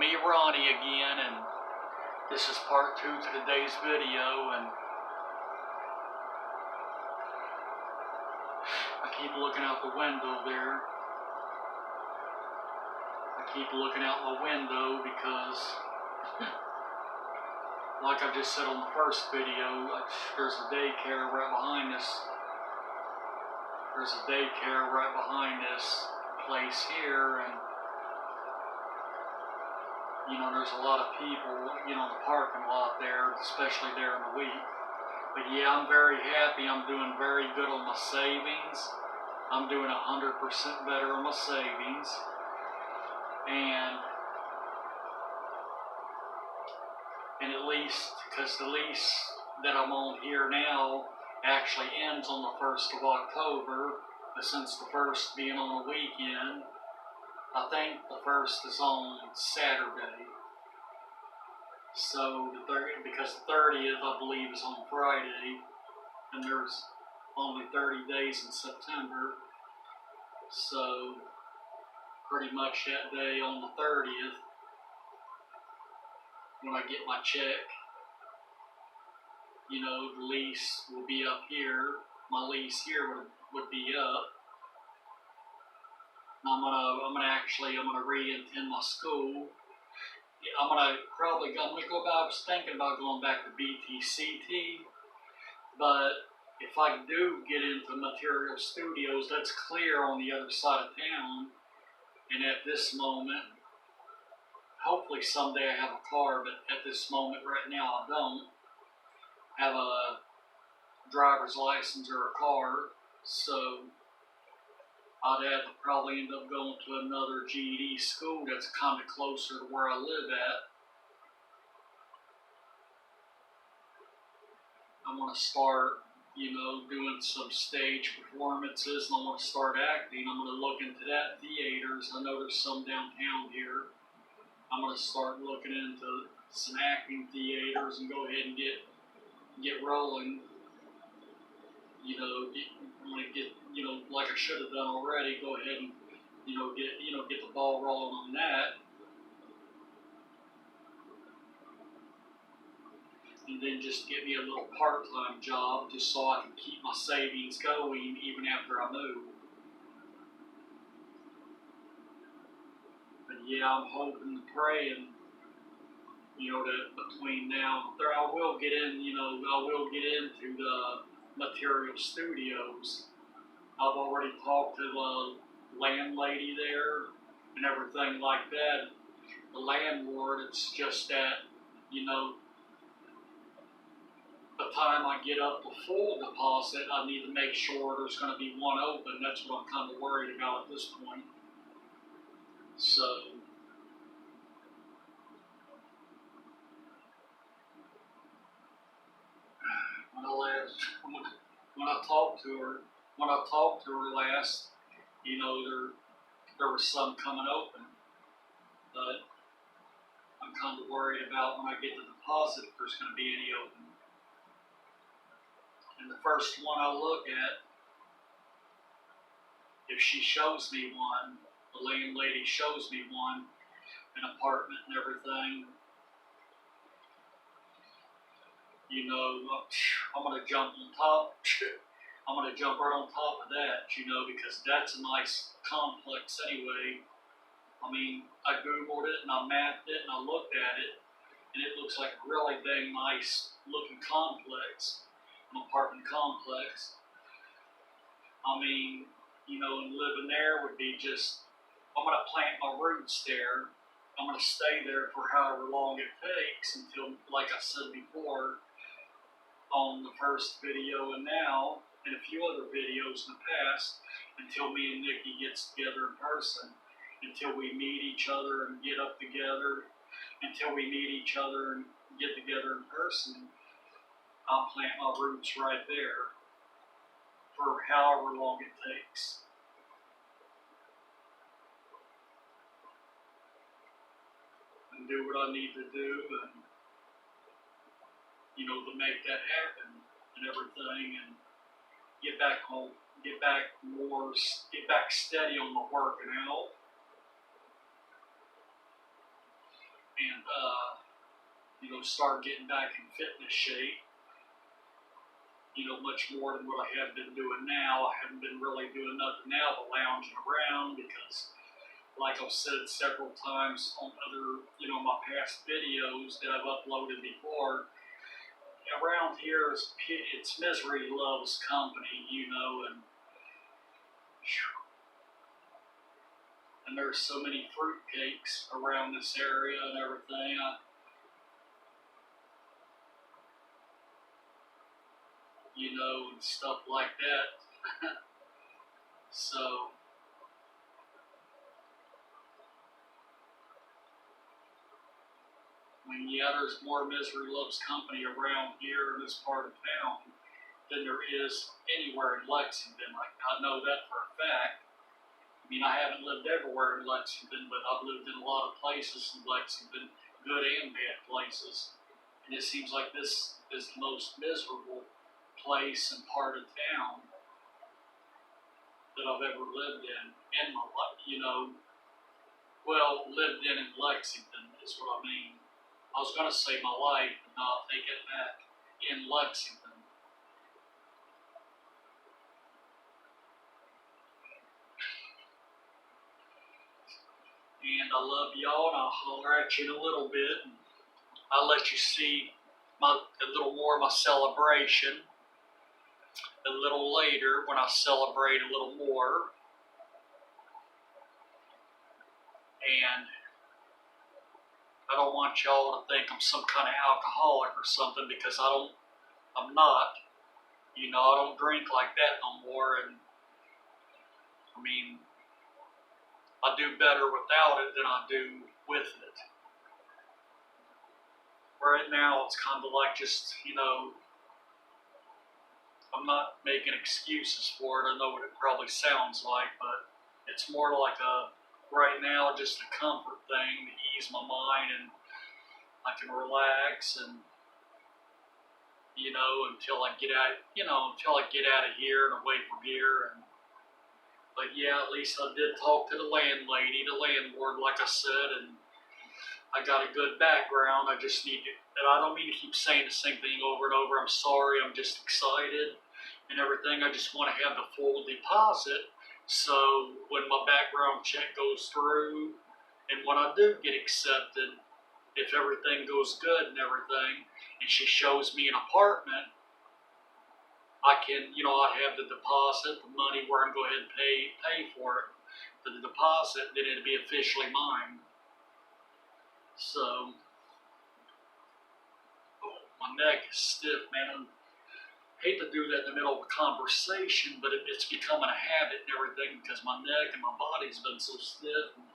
me, Ronnie, again, and this is part 2 to today's video, and I keep looking out the window there. I keep looking out the window because, like I just said on the first video, there's a daycare right behind this. There's a daycare right behind this place here, and you know, there's a lot of people, you know, in the parking lot there, especially there in the week. But yeah, I'm very happy. I'm doing very good on my savings. I'm doing 100% better on my savings. And at least, because the lease that I'm on here now actually ends on the 1st of October, but since the 1st being on a weekend, I think the 1st is on Saturday. So because the 30th, I believe, is on Friday, and there's only 30 days in September. So pretty much that day on the 30th, when I get my check, you know, the lease will be up here. My lease here would be up. And I'm gonna re-attend my school. I'm gonna go back. I was thinking about going back to BTCT, but if I do get into Material Studios, that's clear on the other side of town. And at this moment, hopefully someday I have a car, but at this moment right now I don't have a driver's license or a car, so I'd have to probably end up going to another GED school that's kind of closer to where I live at. I want to start, you know, doing some stage performances, and I want to start acting. I'm going to look into that theaters. I know there's some downtown here. I'm going to start looking into some acting theaters and go ahead and get rolling. You know, you know, like I should have done already, go ahead and, get the ball rolling on that. And then just get me a little part-time job just so I can keep my savings going even after I move. But yeah, I'm hoping and praying, you know, that between now and there, I will get into the Material Studios. I've already talked to the landlady there and everything like that. The landlord, it's just that, you know, the time I get up to full deposit, I need to make sure there's going to be one open. That's what I'm kind of worried about at this point. So, when I talked to her last, you know, there was some coming open, but I'm kind of worried about when I get the deposit if there's going to be any open. And the first one I look at, if she shows me one, the landlady shows me one, an apartment and everything, you know, I'm going to jump on top. I'm going to jump right on top of that, you know, because that's a nice complex anyway. I mean, I Googled it and I mapped it and I looked at it, and it looks like a really dang nice looking complex, an apartment complex. I mean, you know, and living there would be just, I'm going to plant my roots there. I'm going to stay there for however long it takes until, like I said before, on the first video and now, and a few other videos in the past, until me and Niki gets together in person, until we meet each other and get up together, until we meet each other and get together in person, I'll plant my roots right there for however long it takes. And do what I need to do, and, you know, to make that happen and everything, and get back steady on the working out. and start getting back in fitness shape. Much more than what I have been doing now. I haven't been really doing nothing now but lounging around because, like I've said several times on other, my past videos that I've uploaded before, around here it's misery loves company, and there's so many fruitcakes around this area and everything. And stuff like that. So, yeah, there's more misery loves company around here in this part of town than there is anywhere in Lexington. I know that for a fact. I haven't lived everywhere in Lexington, but I've lived in a lot of places in Lexington, good and bad places. And it seems like this is the most miserable place and part of town that I've ever lived in my life. Lived in Lexington is what I mean. I was going to say my life, but no, I'll take it back. In Lexington. And I love y'all, and I'll holler at you in a little bit. And I'll let you see a little more of my celebration a little later when I celebrate a little more. And I don't want y'all to think I'm some kind of alcoholic or something, because I'm not. I don't drink like that no more, and I do better without it than I do with it. Right now, it's kind of like just, I'm not making excuses for it. I know what it probably sounds like, but it's more like right now, just a comfort thing to ease my mind, and I can relax, and, until I get out of here and away from here. But yeah, at least I did talk to the landlord, like I said, and I got a good background. I just need to, and I don't mean to keep saying the same thing over and over. I'm sorry. I'm just excited and everything. I just want to have the full deposit. So when my background check goes through, and when I do get accepted, if everything goes good and everything, and she shows me an apartment, I can, I'd have the deposit, the money where I'm going to go ahead and pay for it, the deposit, then it'd be officially mine. So, my neck is stiff, man. I hate to do that in the middle of a conversation, but it's becoming a habit and everything, because my neck and my body's been so stiff. And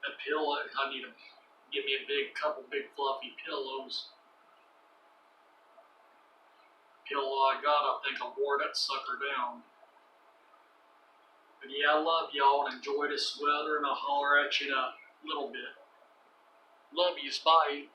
that pillow, I need to get me a couple big fluffy pillows. Pillow I got, I think I wore that sucker down. But yeah, I love y'all and enjoy this weather, and I'll holler at you in a little bit. Love yous, bye.